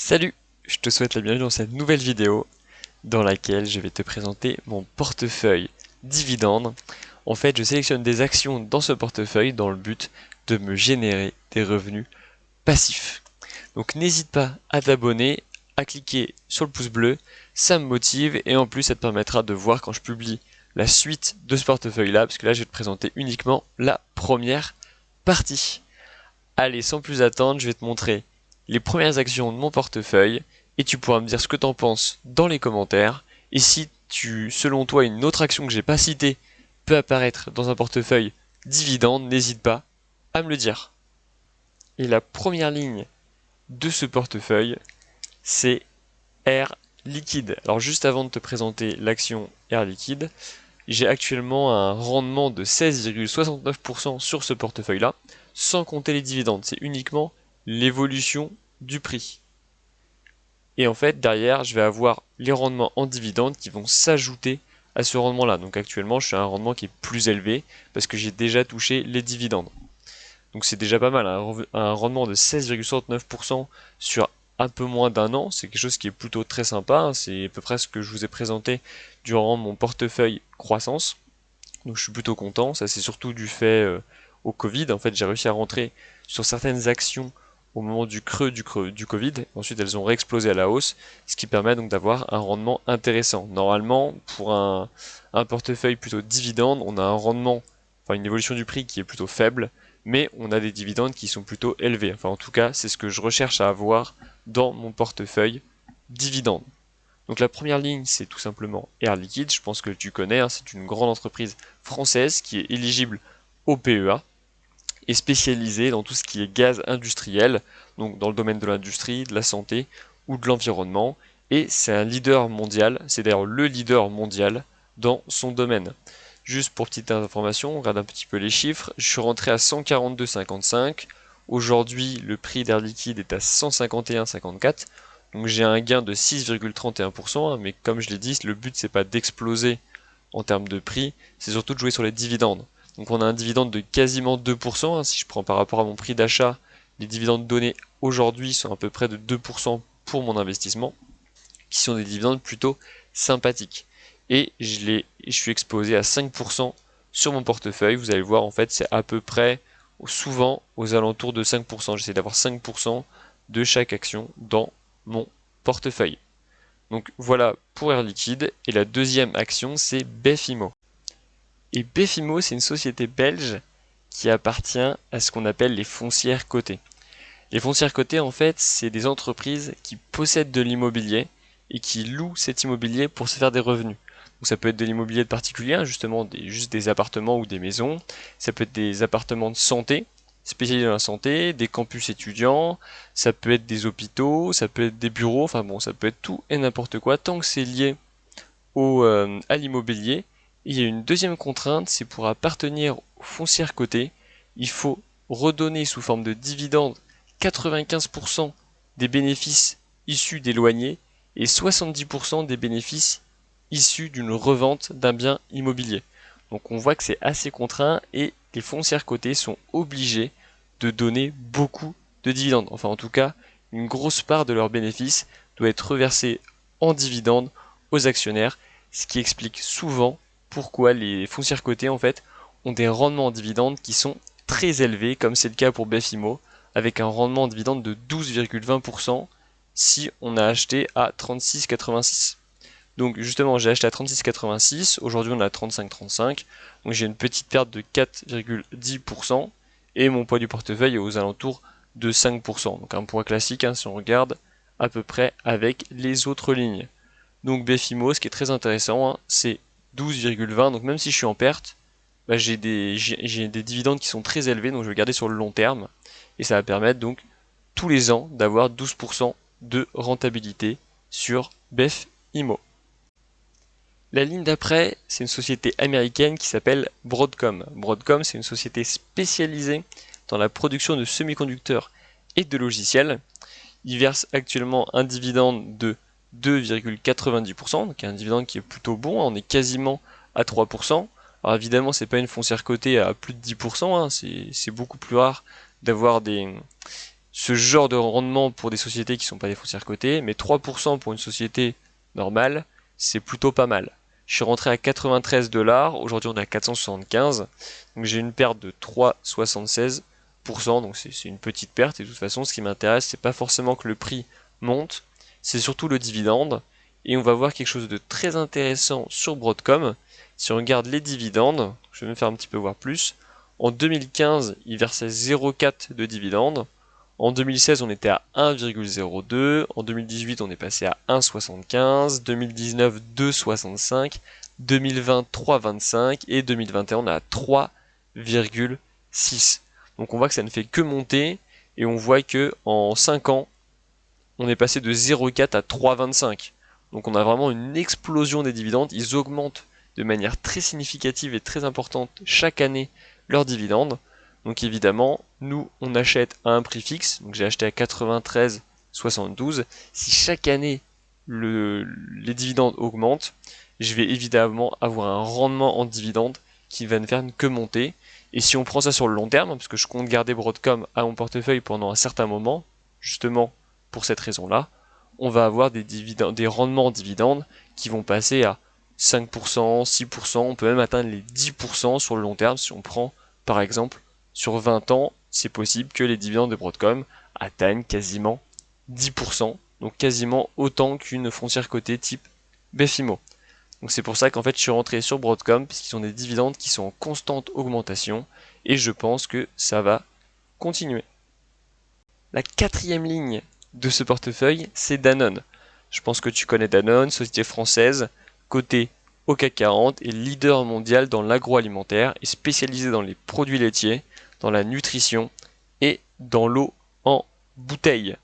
Salut, je te souhaite la bienvenue dans cette nouvelle vidéo dans laquelle je vais te présenter mon portefeuille dividendes. En fait, je sélectionne des actions dans ce portefeuille dans le but de me générer des revenus passifs. Donc n'hésite pas à t'abonner, à cliquer sur le pouce bleu, ça me motive et en plus ça te permettra de voir quand je publie la suite de ce portefeuille là, parce que là je vais te présenter uniquement la première partie. Allez, sans plus attendre, je vais te montrer les premières actions de mon portefeuille et tu pourras me dire ce que t'en penses dans les commentaires. Et si selon toi, une autre action que j'ai pas citée peut apparaître dans un portefeuille dividende, n'hésite pas à me le dire. Et la première ligne de ce portefeuille, c'est Air Liquide. Alors juste avant de te présenter l'action Air Liquide, j'ai actuellement un rendement de 16,69% sur ce portefeuille-là, sans compter les dividendes. C'est uniquement l'évolution du prix. Et en fait, derrière, je vais avoir les rendements en dividendes qui vont s'ajouter à ce rendement-là. Donc actuellement, je suis à un rendement qui est plus élevé parce que j'ai déjà touché les dividendes. Donc c'est déjà pas mal, un rendement de 16,69% sur un peu moins d'un an, c'est quelque chose qui est plutôt très sympa, c'est à peu près ce que je vous ai présenté durant mon portefeuille croissance. Donc je suis plutôt content, ça c'est surtout dû fait au Covid. En fait, j'ai réussi à rentrer sur certaines actions au moment du creux du Covid. Ensuite, elles ont réexplosé à la hausse, ce qui permet donc d'avoir un rendement intéressant. Normalement, pour un portefeuille plutôt dividende, on a un rendement, enfin une évolution du prix qui est plutôt faible, mais on a des dividendes qui sont plutôt élevés. Enfin, en tout cas, c'est ce que je recherche à avoir dans mon portefeuille dividende. Donc la première ligne, c'est tout simplement Air Liquide, je pense que tu connais, hein, c'est une grande entreprise française qui est éligible au PEA et spécialisée dans tout ce qui est gaz industriel, donc dans le domaine de l'industrie, de la santé ou de l'environnement, et c'est un leader mondial, c'est d'ailleurs le leader mondial dans son domaine. Juste pour petite information, on regarde un petit peu les chiffres, je suis rentré à 142,55, aujourd'hui le prix d'Air Liquide est à 151,54, donc j'ai un gain de 6,31%, hein, mais comme je l'ai dit, le but c'est pas d'exploser en termes de prix, c'est surtout de jouer sur les dividendes. Donc on a un dividende de quasiment 2%, hein, si je prends par rapport à mon prix d'achat, les dividendes donnés aujourd'hui sont à peu près de 2% pour mon investissement, qui sont des dividendes plutôt sympathiques. Et je suis exposé à 5% sur mon portefeuille, vous allez voir en fait c'est à peu près souvent aux alentours de 5%, j'essaie d'avoir 5% de chaque action dans mon portefeuille. Donc voilà pour Air Liquide. Et la deuxième action, c'est Befimo. Et Befimo, c'est une société belge qui appartient à ce qu'on appelle les foncières cotées. Les foncières cotées, en fait, c'est des entreprises qui possèdent de l'immobilier et qui louent cet immobilier pour se faire des revenus. Donc ça peut être de l'immobilier de particulier, justement juste des appartements ou des maisons. Ça peut être des appartements de santé, spécialisés dans la santé, des campus étudiants, ça peut être des hôpitaux, ça peut être des bureaux, enfin bon, ça peut être tout et n'importe quoi, tant que c'est lié à l'immobilier. Il y a une deuxième contrainte, c'est pour appartenir aux foncières cotées, il faut redonner sous forme de dividendes 95% des bénéfices issus des loyers et 70% des bénéfices issus d'une revente d'un bien immobilier. Donc on voit que c'est assez contraint et les foncières cotées sont obligées de donner beaucoup de dividendes. Enfin en tout cas, une grosse part de leurs bénéfices doit être reversée en dividendes aux actionnaires, ce qui explique souvent pourquoi les foncières cotées en fait ont des rendements en dividendes qui sont très élevés, comme c'est le cas pour Befimo, avec un rendement en dividende de 12,20% si on a acheté à 36,86. Donc justement, j'ai acheté à 36,86, aujourd'hui on est à 35,35, donc j'ai une petite perte de 4,10% et mon poids du portefeuille est aux alentours de 5%. Donc un poids classique si on regarde à peu près avec les autres lignes. Donc Befimo, ce qui est très intéressant, c'est 12,20, donc même si je suis en perte, j'ai des dividendes qui sont très élevés, donc je vais garder sur le long terme, et ça va permettre donc tous les ans d'avoir 12% de rentabilité sur Befimo. La ligne d'après, c'est une société américaine qui s'appelle Broadcom. Broadcom, c'est une société spécialisée dans la production de semi-conducteurs et de logiciels. Il verse actuellement un dividende de 2,90%, donc un dividende qui est plutôt bon, on est quasiment à 3%. Alors évidemment, c'est pas une foncière cotée à plus de 10%, c'est beaucoup plus rare d'avoir ce genre de rendement pour des sociétés qui ne sont pas des foncières cotées, mais 3% pour une société normale, c'est plutôt pas mal. Je suis rentré à 93 $, aujourd'hui on est à 475, donc j'ai une perte de 3,76%, donc c'est une petite perte, et de toute façon ce qui m'intéresse c'est pas forcément que le prix monte, c'est surtout le dividende, et on va voir quelque chose de très intéressant sur Broadcom. Si on regarde les dividendes, je vais me faire un petit peu voir plus, en 2015 il versait 0,4 de dividendes, en 2016, on était à 1,02. En 2018, on est passé à 1,75. 2019, 2,65. 2020, 3,25. Et 2021, on est à 3,6. Donc on voit que ça ne fait que monter. Et on voit que en 5 ans, on est passé de 0,4 à 3,25. Donc on a vraiment une explosion des dividendes. Ils augmentent de manière très significative et très importante chaque année leurs dividendes. Donc évidemment, nous, on achète à un prix fixe. Donc j'ai acheté à 93,72. Si chaque année, les dividendes augmentent, je vais évidemment avoir un rendement en dividendes qui va ne faire que monter. Et si on prend ça sur le long terme, parce que je compte garder Broadcom à mon portefeuille pendant un certain moment, justement pour cette raison-là, on va avoir des rendements en dividendes qui vont passer à 5%, 6%, on peut même atteindre les 10% sur le long terme si on prend par exemple sur 20 ans, c'est possible que les dividendes de Broadcom atteignent quasiment 10%, donc quasiment autant qu'une foncière cotée type BFIMO. Donc c'est pour ça qu'en fait je suis rentré sur Broadcom, puisqu'ils ont des dividendes qui sont en constante augmentation, et je pense que ça va continuer. La quatrième ligne de ce portefeuille, c'est Danone. Je pense que tu connais Danone, société française, cotée au CAC 40 et leader mondial dans l'agroalimentaire et spécialisé dans les produits laitiers, dans la nutrition et dans l'eau en bouteille.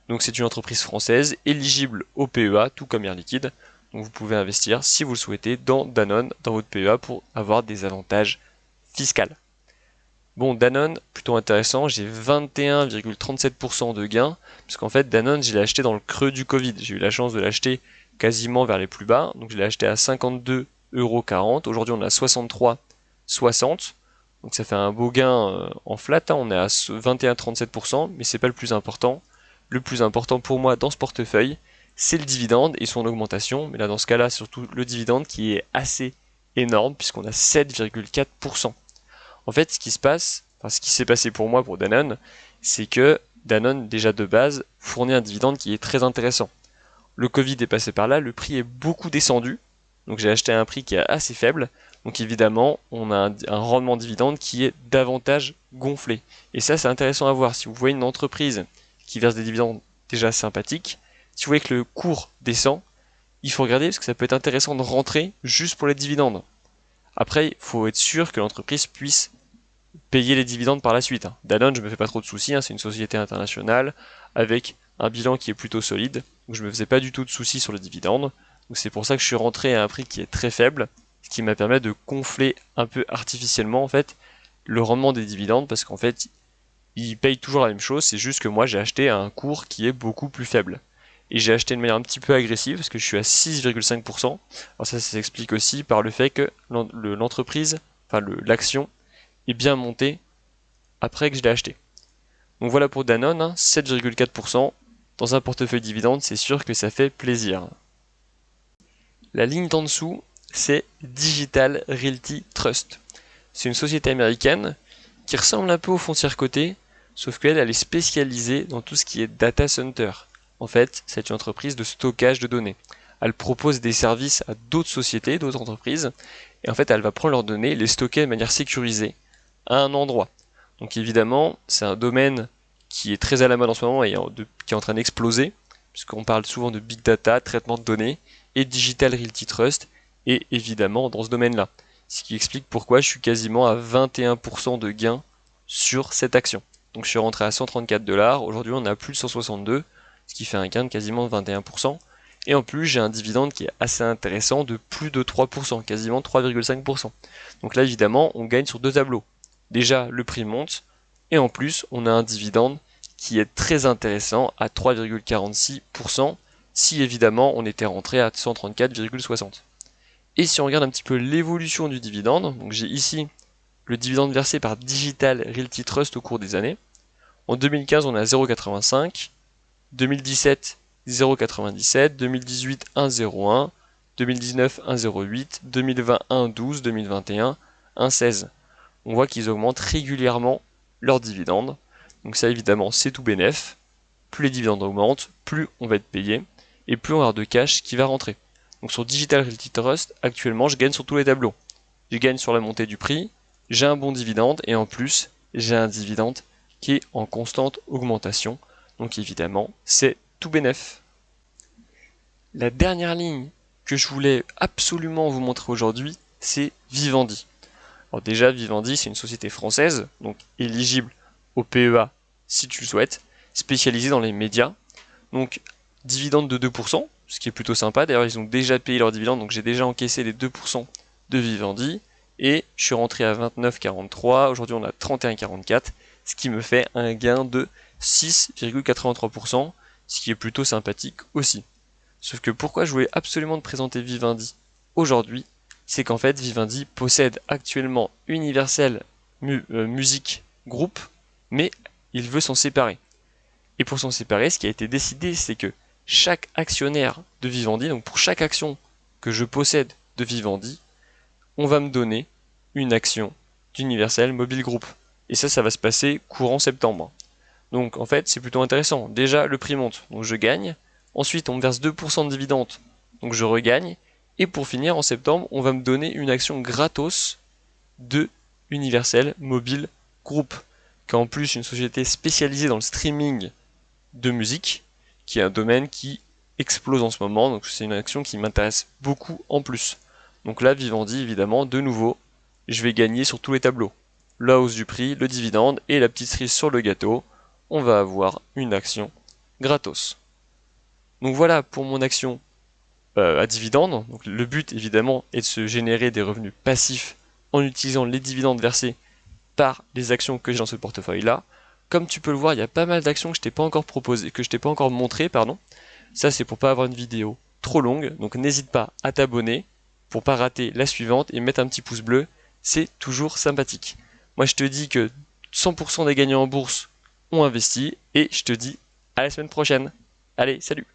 Donc c'est une entreprise française éligible au PEA, tout comme Air Liquide. Donc vous pouvez investir, si vous le souhaitez, dans Danone, dans votre PEA pour avoir des avantages fiscaux. Bon, Danone, plutôt intéressant, j'ai 21,37% de gains, puisqu'en fait Danone, je l'ai acheté dans le creux du Covid. J'ai eu la chance de l'acheter quasiment vers les plus bas, donc je l'ai acheté à 52,40 €. Aujourd'hui, on est à 63,60, donc ça fait un beau gain en flat, hein. On est à 21,37%, mais c'est pas le plus important. Le plus important pour moi dans ce portefeuille, c'est le dividende et son augmentation, mais là dans ce cas-là, surtout le dividende qui est assez énorme, puisqu'on a 7,4%. En fait, ce qui se passe, enfin ce qui s'est passé pour moi pour Danone, c'est que Danone, déjà de base, fournit un dividende qui est très intéressant. Le Covid est passé par là, le prix est beaucoup descendu, donc j'ai acheté à un prix qui est assez faible, donc évidemment, on a un rendement dividende qui est davantage gonflé. Et ça, c'est intéressant à voir. Si vous voyez une entreprise qui verse des dividendes déjà sympathiques, si vous voyez que le cours descend, il faut regarder parce que ça peut être intéressant de rentrer juste pour les dividendes. Après, il faut être sûr que l'entreprise puisse payer les dividendes par la suite. Danone, je me fais pas trop de soucis, c'est une société internationale avec un bilan qui est plutôt solide, donc je me faisais pas du tout de soucis sur les dividendes. Donc c'est pour ça que je suis rentré à un prix qui est très faible, ce qui m'a permis de gonfler un peu artificiellement en fait le rendement des dividendes, parce qu'en fait ils payent toujours la même chose, c'est juste que moi j'ai acheté à un cours qui est beaucoup plus faible. Et j'ai acheté de manière un petit peu agressive parce que je suis à 6,5%. Alors ça s'explique aussi par le fait que l'entreprise, enfin l'action, est bien montée après que je l'ai acheté. Donc voilà pour Danone, 7,4%. Dans un portefeuille dividende, c'est sûr que ça fait plaisir. La ligne d'en dessous, c'est Digital Realty Trust. C'est une société américaine qui ressemble un peu aux foncières cotées, sauf qu'elle est spécialisée dans tout ce qui est data center. En fait, c'est une entreprise de stockage de données. Elle propose des services à d'autres sociétés, d'autres entreprises, et en fait, elle va prendre leurs données, les stocker de manière sécurisée à un endroit. Donc évidemment, c'est un domaine qui est très à la mode en ce moment et qui est en train d'exploser, puisqu'on parle souvent de big data, traitement de données, et Digital Realty Trust, et évidemment dans ce domaine-là. Ce qui explique pourquoi je suis quasiment à 21% de gain sur cette action. Donc je suis rentré à 134 $, aujourd'hui on est à plus de 162, ce qui fait un gain de quasiment 21%. Et en plus j'ai un dividende qui est assez intéressant de plus de 3%, quasiment 3,5%. Donc là évidemment on gagne sur deux tableaux. Déjà le prix monte, et en plus on a un dividende qui est très intéressant à 3,46%, si évidemment on était rentré à 134,60. Et si on regarde un petit peu l'évolution du dividende, donc j'ai ici le dividende versé par Digital Realty Trust au cours des années. En 2015, on est à 0,85, 2017, 0,97, 2018, 1,01, 2019, 1,08, 2020, 1,12, 2021, 1,16. On voit qu'ils augmentent régulièrement leurs dividendes. Donc ça, évidemment, c'est tout bénef. Plus les dividendes augmentent, plus on va être payé, et plus on va avoir de cash qui va rentrer. Donc sur Digital Realty Trust, actuellement, je gagne sur tous les tableaux. Je gagne sur la montée du prix, j'ai un bon dividende, et en plus, j'ai un dividende qui est en constante augmentation. Donc évidemment, c'est tout bénef. La dernière ligne que je voulais absolument vous montrer aujourd'hui, c'est Vivendi. Alors déjà, Vivendi, c'est une société française, donc éligible au PEA si tu le souhaites, spécialisée dans les médias. Donc, dividende de 2%, ce qui est plutôt sympa. D'ailleurs, ils ont déjà payé leurs dividendes, donc j'ai déjà encaissé les 2% de Vivendi. Et je suis rentré à 29,43. Aujourd'hui, on a 31,44, ce qui me fait un gain de 6,83%, ce qui est plutôt sympathique aussi. Sauf que pourquoi je voulais absolument te présenter Vivendi aujourd'hui, c'est qu'en fait Vivendi possède actuellement Universal Music Group, mais il veut s'en séparer. Et pour s'en séparer, ce qui a été décidé, c'est que chaque actionnaire de Vivendi, donc pour chaque action que je possède de Vivendi, on va me donner une action d'Universal Mobile Group. Et ça va se passer courant septembre. Donc en fait, c'est plutôt intéressant. Déjà, le prix monte, donc je gagne. Ensuite, on me verse 2% de dividendes, donc je regagne. Et pour finir, en septembre, on va me donner une action gratos de Universal Mobile Group, qui est en plus une société spécialisée dans le streaming de musique, qui est un domaine qui explose en ce moment, donc c'est une action qui m'intéresse beaucoup en plus. Donc là, Vivendi, évidemment, de nouveau, je vais gagner sur tous les tableaux. La hausse du prix, le dividende et la petite cerise sur le gâteau, on va avoir une action gratos. Donc voilà pour mon action à dividende. Donc le but évidemment est de se générer des revenus passifs en utilisant les dividendes versés par les actions que j'ai dans ce portefeuille là. Comme tu peux le voir, il y a pas mal d'actions que je t'ai pas encore proposé, que je t'ai pas encore montré, pardon. Ça c'est pour pas avoir une vidéo trop longue, donc n'hésite pas à t'abonner pour pas rater la suivante et mettre un petit pouce bleu, c'est toujours sympathique. Moi je te dis que 100% des gagnants en bourse ont investi et je te dis à la semaine prochaine. Allez, salut!